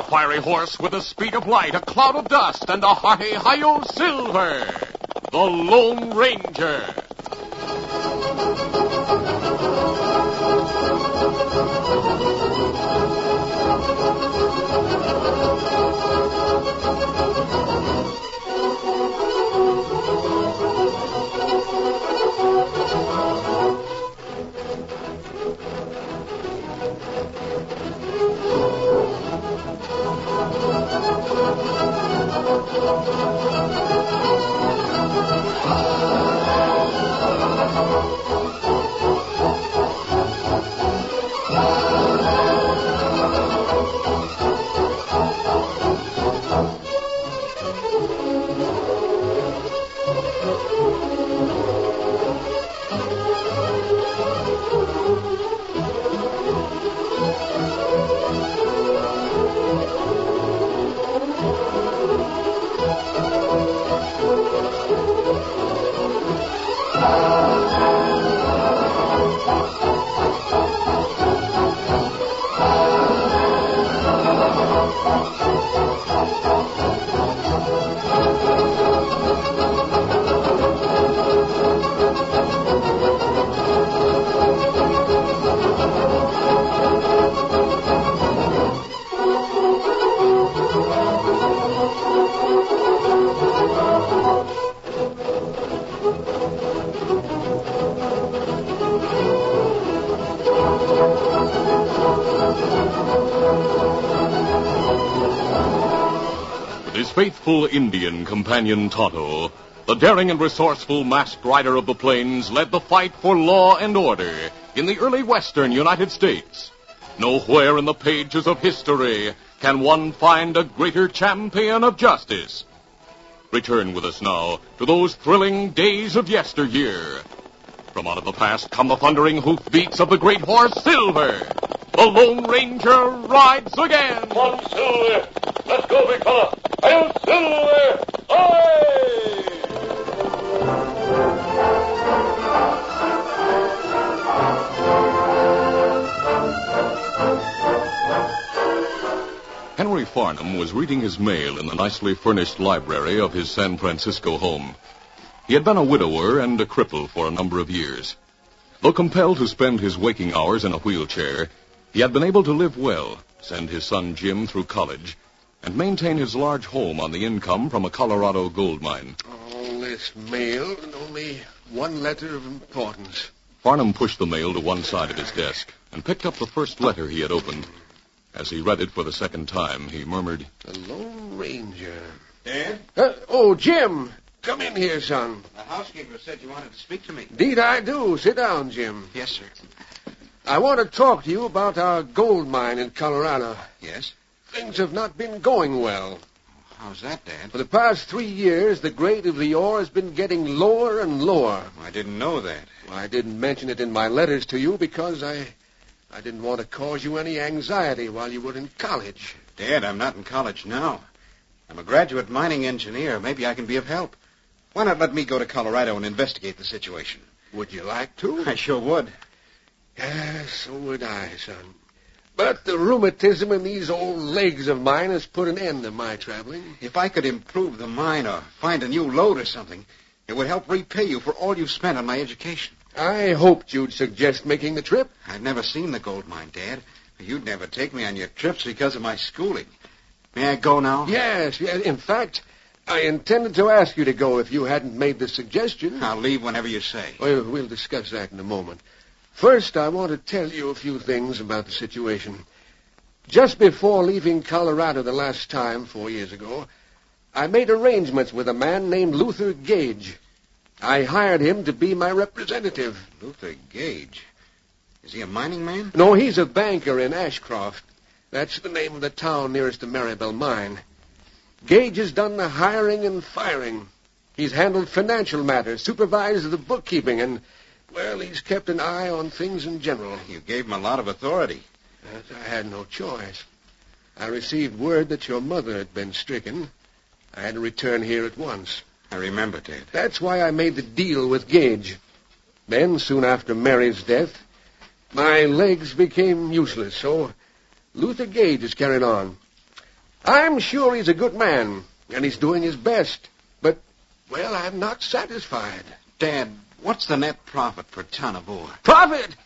fiery horse with the speed of light, a cloud of dust, and a hearty Hi-Yo Silver, the Lone Ranger. His faithful Indian companion Tonto, the daring and resourceful masked rider of the plains, led the fight for law and order in the early western United States. Nowhere in the pages of history can one find a greater champion of justice. Return with us now to those thrilling days of yesteryear. From out of the past come the thundering hoofbeats of the great horse Silver. The Lone Ranger rides again. Come on, Silver. Let's go, big fella. Hail, Silver! Aye! Henry Farnham was reading his mail in the nicely furnished library of his San Francisco home. He had been a widower and a cripple for a number of years. Though compelled to spend his waking hours in a wheelchair, he had been able to live well, send his son Jim through college, and maintain his large home on the income from a Colorado gold mine. All this mail and only one letter of importance. Farnham pushed the mail to one side of his desk and picked up the first letter he had opened. As he read it for the second time, he murmured, The Lone Ranger. Dad? Oh, Jim. Come in here, son. The housekeeper said you wanted to speak to me. Indeed I do. Sit down, Jim. Yes, sir. I want to talk to you about our gold mine in Colorado. Yes? Things have not been going well. How's that, Dad? For the past 3 years, the grade of the ore has been getting lower and lower. I didn't know that. I didn't mention it in my letters to you because I didn't want to cause you any anxiety while you were in college. Dad, I'm not in college now. I'm a graduate mining engineer. Maybe I can be of help. Why not let me go to Colorado and investigate the situation? Would you like to? I sure would. Yes, so would I, son. But the rheumatism in these old legs of mine has put an end to my traveling. If I could improve the mine or find a new lode or something, it would help repay you for all you've spent on my education. I hoped you'd suggest making the trip. I've never seen the gold mine, Dad. You'd never take me on your trips because of my schooling. May I go now? Yes. In fact, I intended to ask you to go if you hadn't made the suggestion. I'll leave whenever you say. We'll discuss that in a moment. First, I want to tell you a few things about the situation. Just before leaving Colorado the last time, 4 years ago, I made arrangements with a man named Luther Gage. I hired him to be my representative. Luther Gage? Is he a mining man? No, he's a banker in Ashcroft. That's the name of the town nearest the Maribel mine. Gage has done the hiring and firing. He's handled financial matters, supervised the bookkeeping, and, well, he's kept an eye on things in general. You gave him a lot of authority. Yes, I had no choice. I received word that your mother had been stricken. I had to return here at once. I remember, Dad. That's why I made the deal with Gage. Then, soon after Mary's death, my legs became useless, so Luther Gage is carried on. I'm sure he's a good man, and he's doing his best. But, well, I'm not satisfied. Dad, what's the net profit per ton of ore? Profit?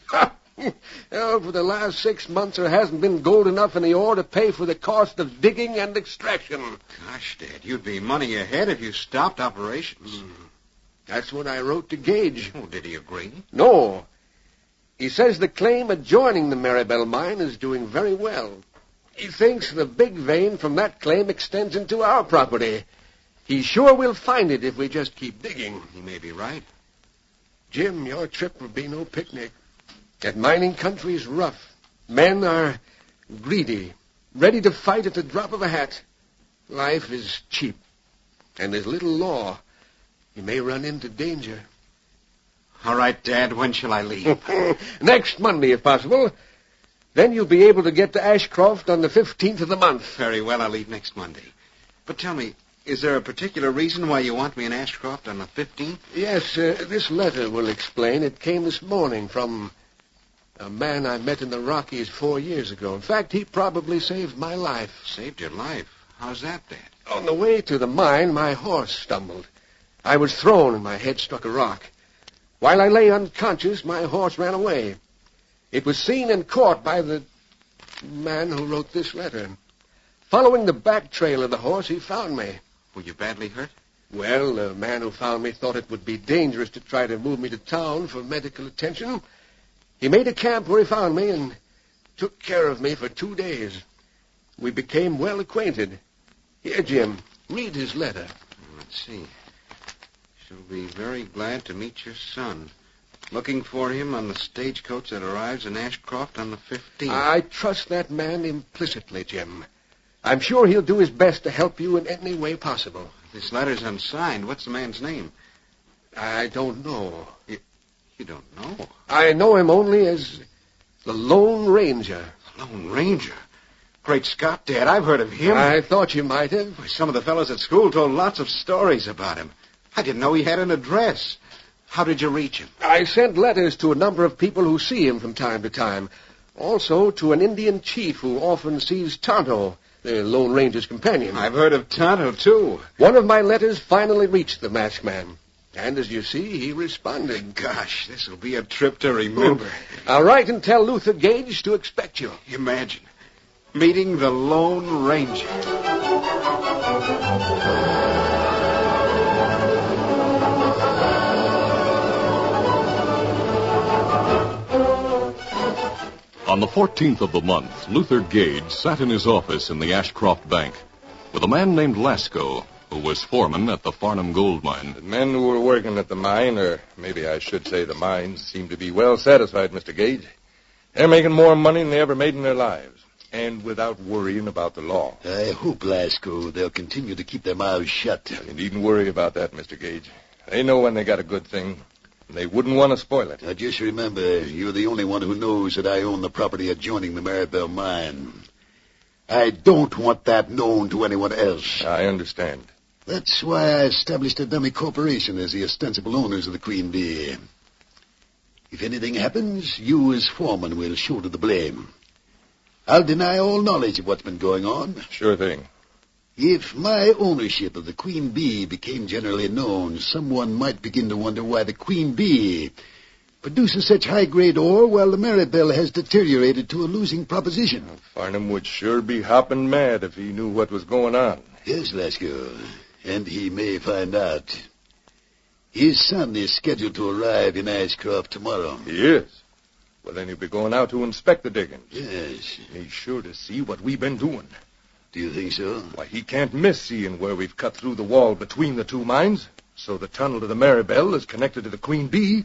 Oh, for the last 6 months, there hasn't been gold enough in the ore to pay for the cost of digging and extraction. Gosh, Dad, you'd be money ahead if you stopped operations. That's what I wrote to Gage. Oh, did he agree? No. He says the claim adjoining the Maribel mine is doing very well. He thinks the big vein from that claim extends into our property. He sure will find it if we just keep digging. He may be right. Jim, your trip will be no picnic. That mining country is rough. Men are greedy, ready to fight at the drop of a hat. Life is cheap, and there's little law. You may run into danger. All right, Dad, when shall I leave? Next Monday, if possible. Then you'll be able to get to Ashcroft on the 15th of the month. Very well, I'll leave next Monday. But tell me, is there a particular reason why you want me in Ashcroft on the 15th? Yes, this letter will explain. It came this morning from a man I met in the Rockies 4 years ago. In fact, he probably saved my life. Saved your life? How's that, Dad? On the way to the mine, my horse stumbled. I was thrown and my head struck a rock. While I lay unconscious, my horse ran away. It was seen and caught by the man who wrote this letter. Following the back trail of the horse, he found me. Were you badly hurt? Well, the man who found me thought it would be dangerous to try to move me to town for medical attention. He made a camp where he found me and took care of me for 2 days. We became well acquainted. Here, Jim, read his letter. Let's see. Shall be very glad to meet your son. Looking for him on the stagecoach that arrives in Ashcroft on the 15th. I trust that man implicitly, Jim. I'm sure he'll do his best to help you in any way possible. This letter's unsigned. What's the man's name? I don't know. You don't know? I know him only as the Lone Ranger. The Lone Ranger? Great Scott, Dad, I've heard of him. I thought you might have. Why, some of the fellows at school told lots of stories about him. I didn't know he had an address. How did you reach him? I sent letters to a number of people who see him from time to time. Also to an Indian chief who often sees Tonto, the Lone Ranger's companion. I've heard of Tonto, too. One of my letters finally reached the masked man. And as you see, he responded. Gosh, this will be a trip to remember. I'll write and tell Luther Gage to expect you. Imagine. Meeting the Lone Ranger. On the 14th of the month, Luther Gage sat in his office in the Ashcroft Bank with a man named Lasco, who was foreman at the Farnham Gold Mine. The men who were working at the mine, or maybe I should say the mines, seem to be well satisfied, Mr. Gage. They're making more money than they ever made in their lives, and without worrying about the law. I hope, Lasco, they'll continue to keep their mouths shut. You needn't worry about that, Mr. Gage. They know when they got a good thing, and they wouldn't want to spoil it. Now, just remember, you're the only one who knows that I own the property adjoining the Maribel mine. I don't want that known to anyone else. I understand. That's why I established a dummy corporation as the ostensible owners of the Queen Bee. If anything happens, you as foreman will shoulder the blame. I'll deny all knowledge of what's been going on. Sure thing. If my ownership of the Queen Bee became generally known, someone might begin to wonder why the Queen Bee produces such high-grade ore while the Maribel has deteriorated to a losing proposition. Farnham would sure be hopping mad if he knew what was going on. Yes, Lasco, and he may find out. His son is scheduled to arrive in Ashcroft tomorrow. He is? Well, then he'll be going out to inspect the diggings. Yes. He's sure to see what we've been doing. Do you think so? Why, he can't miss seeing where we've cut through the wall between the two mines. So the tunnel to the Maribel is connected to the Queen Bee.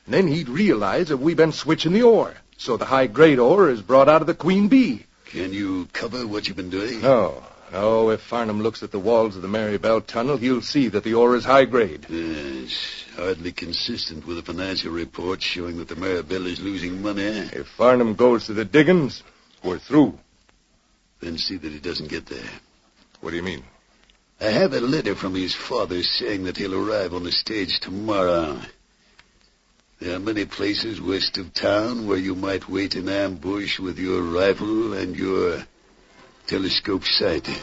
And then he'd realize that we've been switching the ore. So the high-grade ore is brought out of the Queen Bee. Can you cover what you've been doing? No. If Farnham looks at the walls of the Maribel tunnel, he'll see that the ore is high-grade. Yes, hardly consistent with the financial reports showing that the Maribel is losing money. If Farnham goes to the diggings, we're through. Then see that he doesn't get there. What do you mean? I have a letter from his father saying that he'll arrive on the stage tomorrow. There are many places west of town where you might wait in ambush with your rifle and your telescope sight. The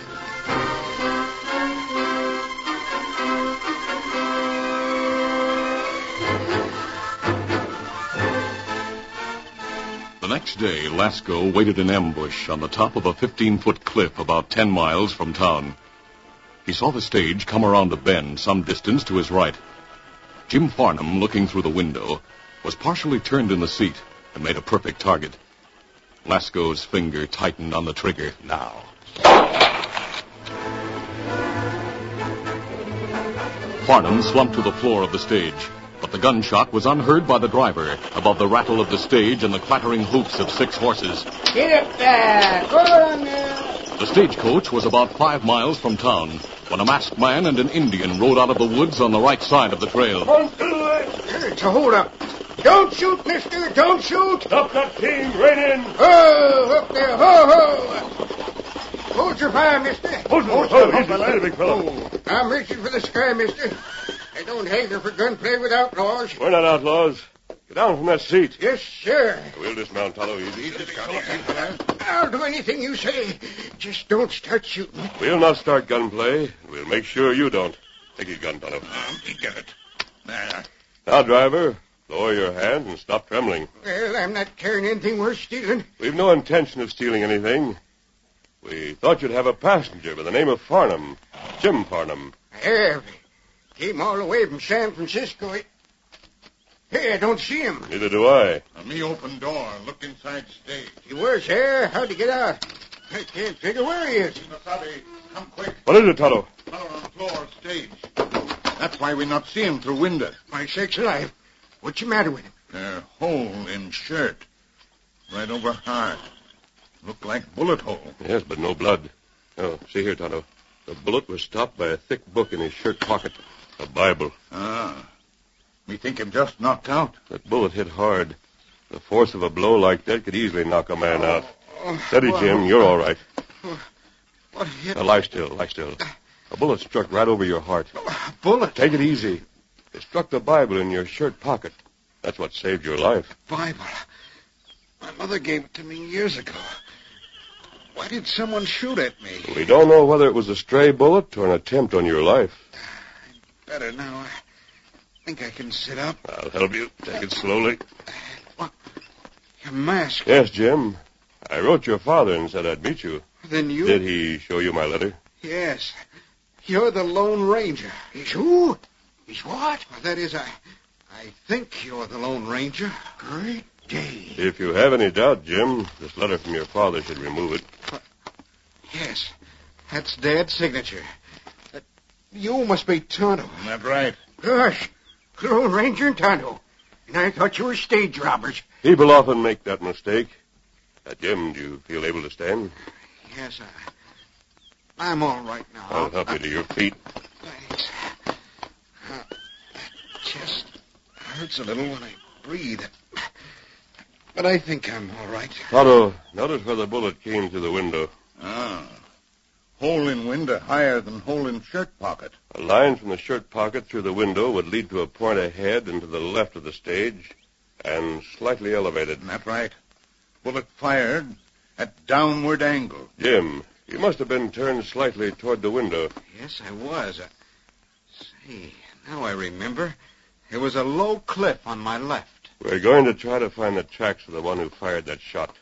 next day, Lasco waited in ambush on the top of a 15-foot cliff about 10 miles from town. He saw the stage come around a bend some distance to his right. Jim Farnham, looking through the window, was partially turned in the seat and made a perfect target. Lasco's finger tightened on the trigger. Now. Farnham slumped to the floor of the stage, but the gunshot was unheard by the driver above the rattle of the stage and the clattering hoofs of 6 horses. Get up there! Go on there! The stagecoach was about 5 miles from town when a masked man and an Indian rode out of the woods on the right side of the trail. So hold up. Don't shoot, mister. Don't shoot. Stop that team. Rein in. Oh, up there. Ho, ho. Hold your fire, mister. Hold your fire, big fellow. I'm reaching for the sky, mister. I don't hanker for gunplay with outlaws. We're not outlaws. Get down from that seat. Yes, sir. We'll dismount, Tonto. Easy. I'll do anything you say. Just don't start shooting. We'll not start gunplay. We'll make sure you don't. Take your gun, Tonto. Get it. Now, driver, lower your hand and stop trembling. Well, I'm not carrying anything worth stealing. We've no intention of stealing anything. We thought you'd have a passenger by the name of Farnham. Jim Farnham. I have. Came all the way from San Francisco. Hey, I don't see him. Neither do I. Me open door. Look inside stage. He was here. How'd he get out? I can't figure where he is. Wasabi, come quick. What is it, Tonto? Fellow on floor, stage. That's why we not see him through window. My sakes alive. What's the matter with him? Hole in shirt. Right over heart. Look like bullet hole. Yes, but no blood. Oh, see here, Tonto. The bullet was stopped by a thick book in his shirt pocket. A Bible. Me think him just knocked out. That bullet hit hard. The force of a blow like that could easily knock a man out. Steady, Jim. You're all right. What hit? Now, lie still. Lie still. A bullet struck right over your heart. A bullet? Take it easy. It struck the Bible in your shirt pocket. That's what saved your life. Bible. My mother gave it to me years ago. Why did someone shoot at me? We don't know whether it was a stray bullet or an attempt on your life. Better now. I think I can sit up. I'll help you. Take it slowly. What? Your mask. Yes, Jim. I wrote your father and said I'd meet you. Then you... Did he show you my letter? Yes. You're the Lone Ranger. He's who? He's what? Well, that is, I think you're the Lone Ranger. Great day. If you have any doubt, Jim, this letter from your father should remove it. Yes. That's Dad's signature. You must be Tonto. That's right. Gosh, Lone Ranger and Tonto. And I thought you were stage robbers. People often make that mistake. Jim, do you feel able to stand? Yes, I'm all right now. I'll help you to your feet. Thanks. Chest hurts a little when I breathe. But I think I'm all right. Tonto, notice where the bullet came through the window. Hole in window higher than hole in shirt pocket. A line from the shirt pocket through the window would lead to a point ahead and to the left of the stage, and slightly elevated. That's right. Bullet fired at downward angle. Jim, you must have been turned slightly toward the window. Yes, I was. See, now I remember. There was a low cliff on my left. We're going to try to find the tracks of the one who fired that shot.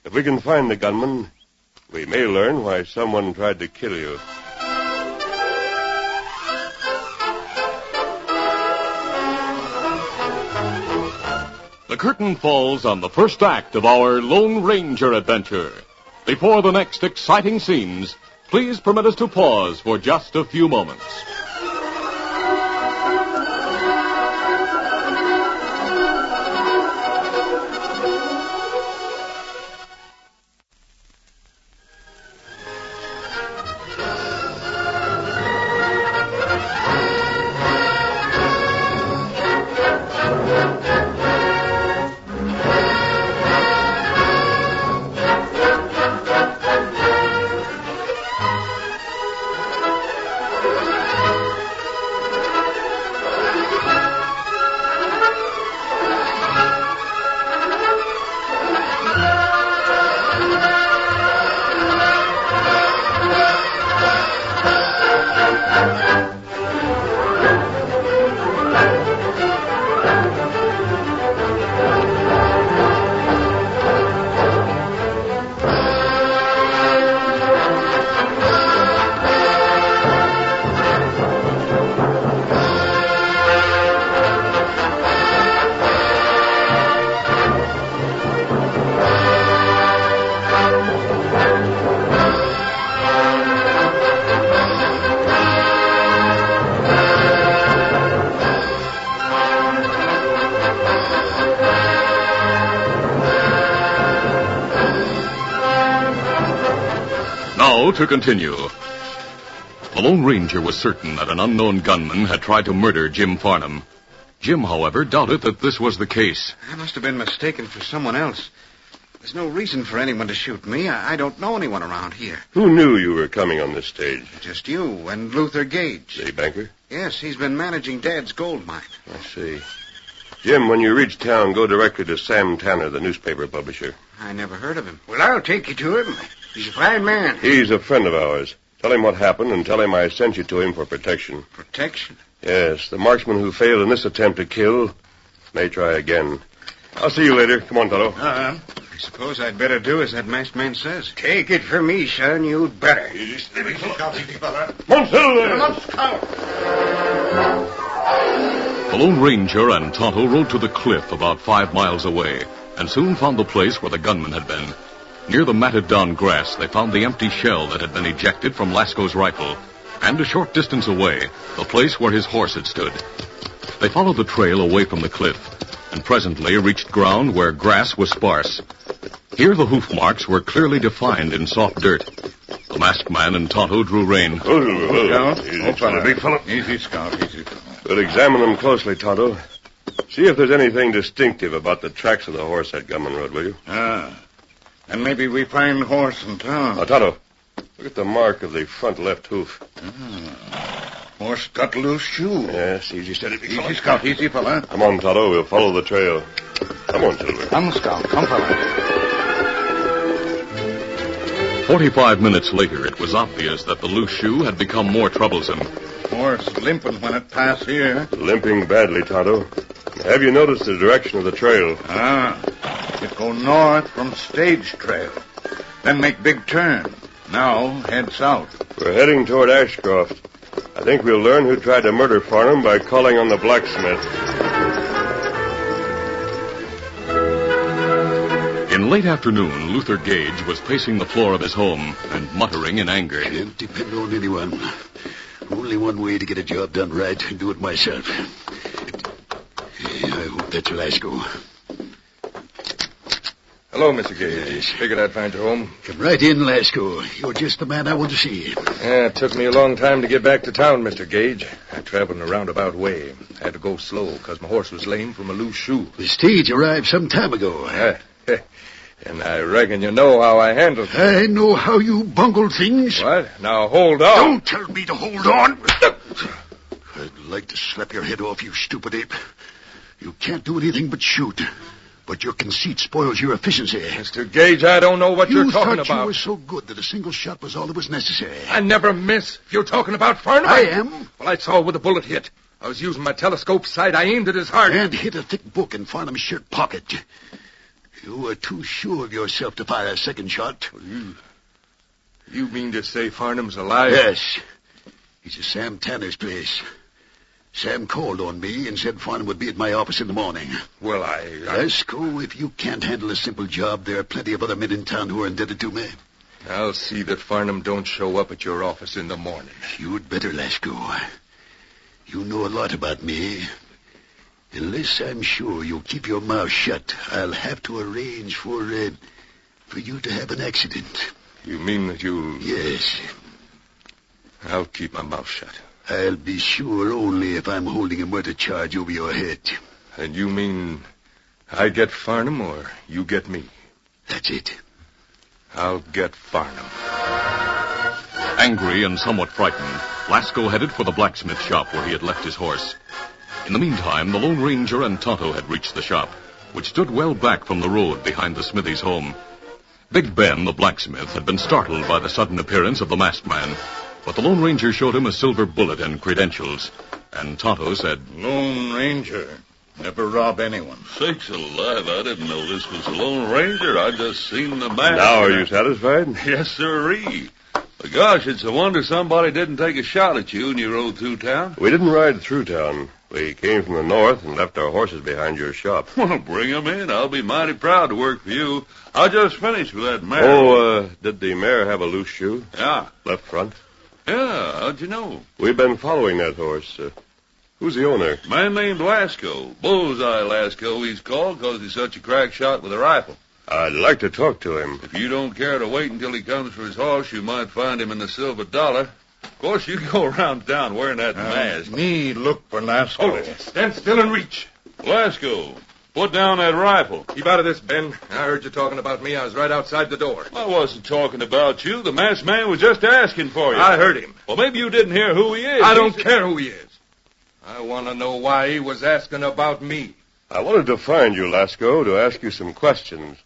If we can find the gunman, we may learn why someone tried to kill you. The curtain falls on the first act of our Lone Ranger adventure. Before the next exciting scenes, please permit us to pause for just a few moments. Now to continue. The Lone Ranger was certain that an unknown gunman had tried to murder Jim Farnham. Jim, however, doubted that this was the case. I must have been mistaken for someone else. There's no reason for anyone to shoot me. I don't know anyone around here. Who knew you were coming on this stage? Just you and Luther Gage. The banker? Yes, he's been managing Dad's gold mine. I see. Jim, when you reach town, go directly to Sam Tanner, the newspaper publisher. I never heard of him. Well, I'll take you to him. He's a fine man. He's a friend of ours. Tell him what happened and tell him I sent you to him for protection. Protection? Yes, the marksman who failed in this attempt to kill may try again. I'll see you later. Come on, Tonto. I suppose I'd better do as that masked man says. Take it from me, son. You'd better. Come on, Silver! The Lone Ranger and Tonto rode to the cliff about 5 miles away and soon found the place where the gunman had been. Near the matted down grass, they found the empty shell that had been ejected from Lasco's rifle, and a short distance away, the place where his horse had stood. They followed the trail away from the cliff, and presently reached ground where grass was sparse. Here the hoof marks were clearly defined in soft dirt. The masked man and Tonto drew rein. Big fellow. Easy, Scout, easy. We'll examine them closely, Tonto. See if there's anything distinctive about the tracks of the horse that gunman rode, will you? And maybe we find horse in town. Tonto, look at the mark of the front left hoof. Horse got loose shoe. Yes, easy, steady, big fellow. Easy, Scout, easy, fella. Come on, Tonto, we'll follow the trail. Come on, Silver. Come, Scout, come, fella. 45 minutes later, it was obvious that the loose shoe had become more troublesome. Horse limping when it passed here. Limping badly, Tonto. Have you noticed the direction of the trail? It go north from stage trail. Then make big turn. Now head south. We're heading toward Ashcroft. I think we'll learn who tried to murder Farnham by calling on the blacksmith. In late afternoon, Luther Gage was pacing the floor of his home and muttering in anger. Can't depend on anyone. Only one way to get a job done right, and do it myself. I hope that's Lasco. Hello, Mr. Gage. Figured I'd find your home. Come right in, Lasco. You're just the man I want to see. Yeah, it took me a long time to get back to town, Mr. Gage. I traveled in a roundabout way. Had to go slow because my horse was lame from a loose shoe. The stage arrived some time ago. And I reckon you know how I handled it. I know how you bungled things. What? Now hold on. Don't tell me to hold on. I'd like to slap your head off, you stupid ape. You can't do anything but shoot. But your conceit spoils your efficiency. Mr. Gage, I don't know what you're talking about. You thought you were so good that a single shot was all that was necessary. I never miss. If you're talking about Farnham... I am. Well, I saw where the bullet hit. I was using my telescope sight. I aimed at his heart. And hit a thick book in Farnham's shirt pocket. You were too sure of yourself to fire a second shot. Well, you mean to say Farnham's alive? Yes. He's at Sam Tanner's place. Sam called on me and said Farnham would be at my office in the morning. Well, Lasco, if you can't handle a simple job, there are plenty of other men in town who are indebted to me. I'll see that Farnham don't show up at your office in the morning. You'd better, Lasco. You know a lot about me. Unless I'm sure you'll keep your mouth shut, I'll have to arrange for you to have an accident. You mean that you'll... Yes. I'll keep my mouth shut. I'll be sure only if I'm holding a murder charge over your head. And you mean I get Farnham or you get me? That's it. I'll get Farnham. Angry and somewhat frightened, Lasco headed for the blacksmith shop where he had left his horse. In the meantime, the Lone Ranger and Tonto had reached the shop, which stood well back from the road behind the smithy's home. Big Ben, the blacksmith, had been startled by the sudden appearance of the masked man, but the Lone Ranger showed him a silver bullet and credentials, and Tonto said, Lone Ranger. Never rob anyone. Sakes alive, I didn't know this was the Lone Ranger. I just seen the mask. Now are you satisfied? Yes, sirree. But gosh, it's a wonder somebody didn't take a shot at you when you rode through town. We didn't ride through town. We came from the north and left our horses behind your shop. Well, bring 'em in. I'll be mighty proud to work for you. I just finished with that mare. Did the mare have a loose shoe? Yeah. Left front? Yeah, how'd you know? We've been following that horse. Who's the owner? Man named Lasco. Bullseye Lasco, he's called because he's such a crack shot with a rifle. I'd like to talk to him. If you don't care to wait until he comes for his horse, you might find him in the Silver Dollar. Of course, you go around town wearing that mask. Me look for Lasco. Hold it. Stand still and reach. Lasco, put down that rifle. Keep out of this, Ben. I heard you talking about me. I was right outside the door. I wasn't talking about you. The masked man was just asking for you. I heard him. Well, maybe you didn't hear who he is. I don't care who he is. I want to know why he was asking about me. I wanted to find you, Lasco, to ask you some questions.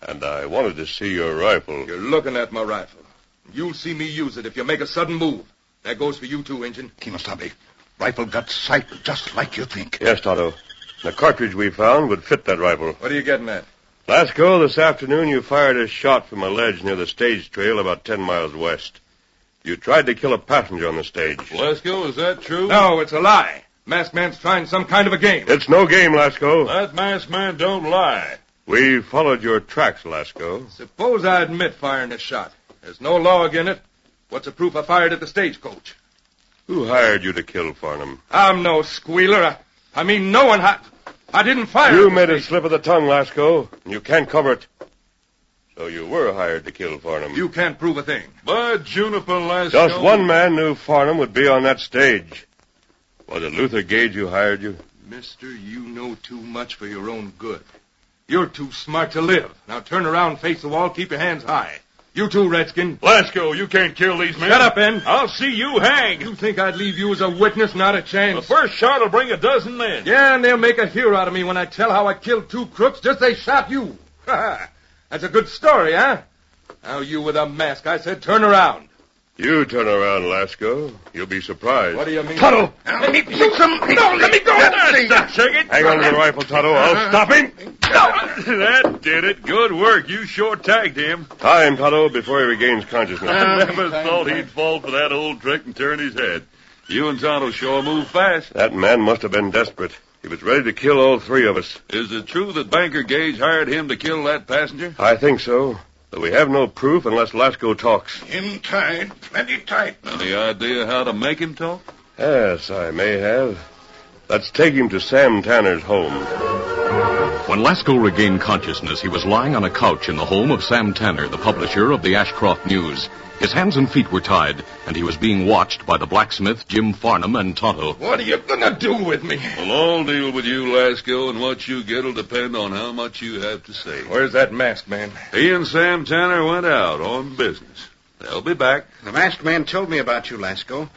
And I wanted to see your rifle. You're looking at my rifle. You'll see me use it if you make a sudden move. That goes for you too, Injun. Kimosabe, rifle got sight just like you think. Yes, Tonto. The cartridge we found would fit that rifle. What are you getting at? Lasco, this afternoon you fired a shot from a ledge near the stage trail about 10 miles west. You tried to kill a passenger on the stage. Lasco, is that true? No, it's a lie. Masked man's trying some kind of a game. It's no game, Lasco. That masked man don't lie. We followed your tracks, Lasco. Suppose I admit firing a shot. There's no law against it. What's the proof I fired at the stagecoach? Who hired you to kill Farnham? I'm no squealer. I mean, no one I didn't fire. You made a slip of the tongue, Lasco, and you can't cover it. So you were hired to kill Farnham. You can't prove a thing. By Juniper, Lasco. Just one man knew Farnham would be on that stage. Was it Luther Gage who hired you? Mister, you know too much for your own good. You're too smart to live. Now turn around, face the wall, keep your hands high. You too, Redskin. Lasco, you can't kill these men. Shut up, Ben. I'll see you hang. You think I'd leave you as a witness? Not a chance. The first shot will bring a dozen men. Yeah, and they'll make a hero out of me when I tell how I killed two crooks just as they shot you. That's a good story, huh? Now you with a mask. I said turn around. You turn around, Lasco. You'll be surprised. What do you mean? Tonto! Let me shoot some. No, let me go. Stop shaking. Hang on to the rifle, Tonto. I'll stop him. That did it. Good work. You sure tagged him. Tie him, Tonto, before he regains consciousness. I never thought he'd fall for that old trick and turn his head. You and Tonto sure move fast. That man must have been desperate. He was ready to kill all three of us. Is it true that Banker Gage hired him to kill that passenger? I think so. But we have no proof unless Lasco talks. Him tied, plenty tight. Any idea how to make him talk? Yes, I may have. Let's take him to Sam Tanner's home. When Lasco regained consciousness, he was lying on a couch in the home of Sam Tanner, the publisher of the Ashcroft News. His hands and feet were tied, and he was being watched by the blacksmith, Jim Farnham, and Tonto. What are you gonna do with me? Well, all deal with you, Lasco, and what you get will depend on how much you have to say. Where's that masked man? He and Sam Tanner went out on business. They'll be back. The masked man told me about you, Lasco.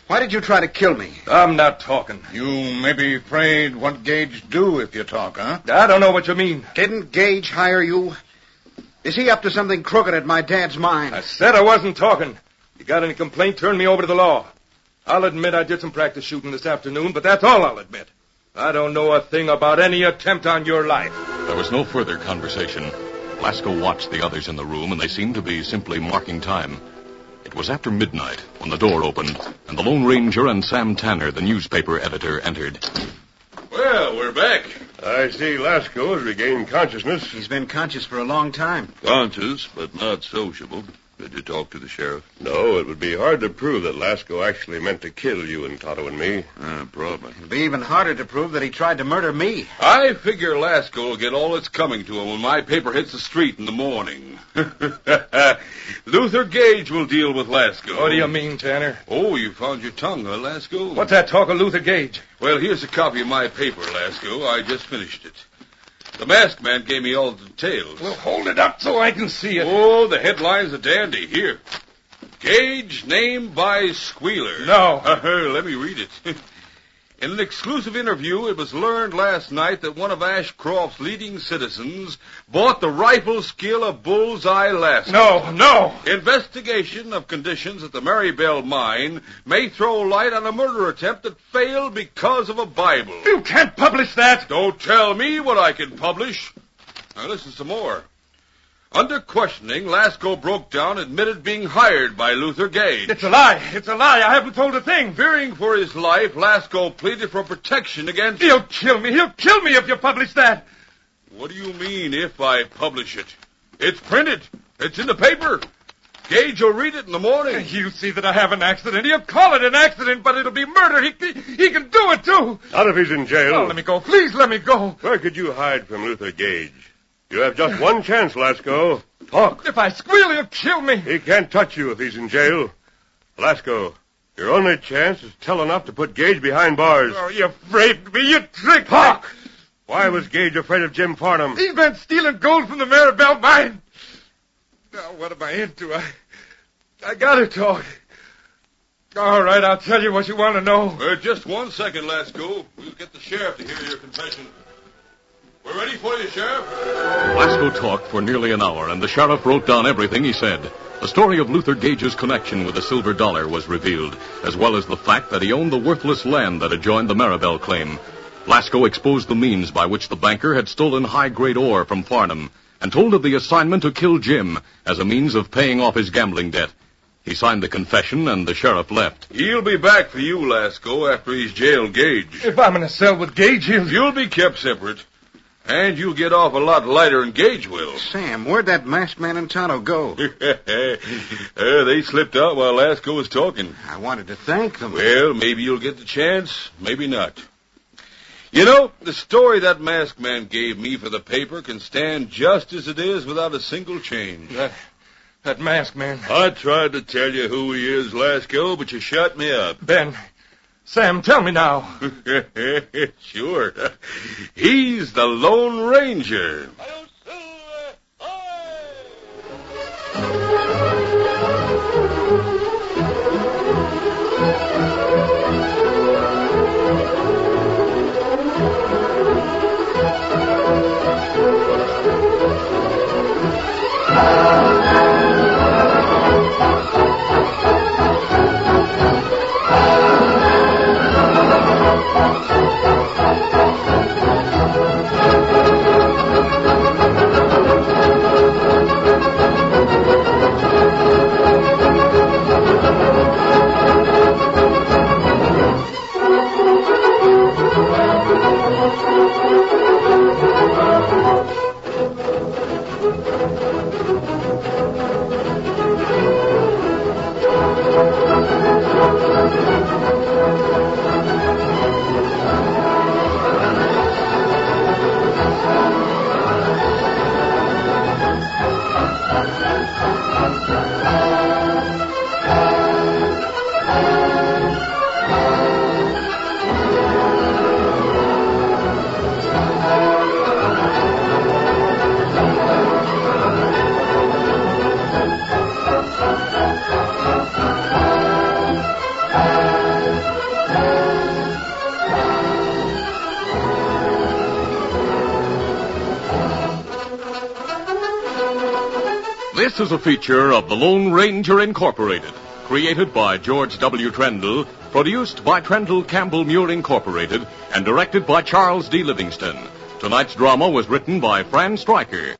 Why did you try to kill me? I'm not talking. You may be afraid what Gage do if you talk, huh? I don't know what you mean. Didn't Gage hire you? Is he up to something crooked at my dad's mine? I said I wasn't talking. You got any complaint, turn me over to the law. I'll admit I did some practice shooting this afternoon, but that's all I'll admit. I don't know a thing about any attempt on your life. There was no further conversation. Lasco watched the others in the room, and they seemed to be simply marking time. It was after midnight when the door opened, and the Lone Ranger and Sam Tanner, the newspaper editor, entered. Well, we're back. I see Lasco has regained consciousness. He's been conscious for a long time. Conscious, but not sociable. Did you talk to the sheriff? No, it would be hard to prove that Lasco actually meant to kill you and Tonto and me. Probably. It'd be even harder to prove that he tried to murder me. I figure Lasco will get all that's coming to him when my paper hits the street in the morning. Luther Gage will deal with Lasco. What do you mean, Tanner? Oh, you found your tongue, huh, Lasco? What's that talk of Luther Gage? Well, here's a copy of my paper, Lasco. I just finished it. The masked man gave me all the details. Well, hold it up so I can see it. Oh, the headline's a dandy. Here. Gage named by Squealer. No. Let me read it. In an exclusive interview, it was learned last night that one of Ashcroft's leading citizens bought the rifle skill of Bullseye Lasco. No. Investigation of conditions at the Marybelle mine may throw light on a murder attempt that failed because of a Bible. You can't publish that. Don't tell me what I can publish. Now listen some more. Under questioning, Lasco broke down and admitted being hired by Luther Gage. It's a lie. I haven't told a thing. Fearing for his life, Lasco pleaded for protection against... He'll kill me if you publish that. What do you mean, if I publish it? It's printed. It's in the paper. Gage will read it in the morning. You see that I have an accident. He'll call it an accident, but it'll be murder. He can do it, too. Not if he's in jail. Oh, let me go. Please let me go. Where could you hide from Luther Gage? You have just one chance, Lasco. Talk. If I squeal, he'll kill me. He can't touch you if he's in jail. Lasco, your only chance is tell enough to put Gage behind bars. Oh, you afraid me? You tricked me. Talk! Why was Gage afraid of Jim Farnham? He's been stealing gold from the Maribel mine. Now, what am I into? I gotta talk. All right, I'll tell you what you want to know. Just 1 second, Lasco. We'll get the sheriff to hear your confession. We're ready for you, Sheriff. Lasco talked for nearly an hour, and the sheriff wrote down everything he said. The story of Luther Gage's connection with the silver dollar was revealed, as well as the fact that he owned the worthless land that adjoined the Maribel claim. Lasco exposed the means by which the banker had stolen high-grade ore from Farnham, and told of the assignment to kill Jim as a means of paying off his gambling debt. He signed the confession, and the sheriff left. He'll be back for you, Lasco, after he's jailed Gage. If I'm in a cell with Gage, You'll be kept separate. And you'll get off a lot lighter than Gage will. Sam, where'd that masked man and Tonto go? They slipped out while Lasco was talking. I wanted to thank them. Well, maybe you'll get the chance, maybe not. You know, the story that masked man gave me for the paper can stand just as it is without a single change. That masked man. I tried to tell you who he is, Lasco, but you shut me up. Ben, Sam, tell me now. Sure. He's the Lone Ranger. This is a feature of the Lone Ranger Incorporated, created by George W. Trendle, produced by Trendle Campbell Muir Incorporated, and directed by Charles D. Livingston. Tonight's drama was written by Fran Stryker.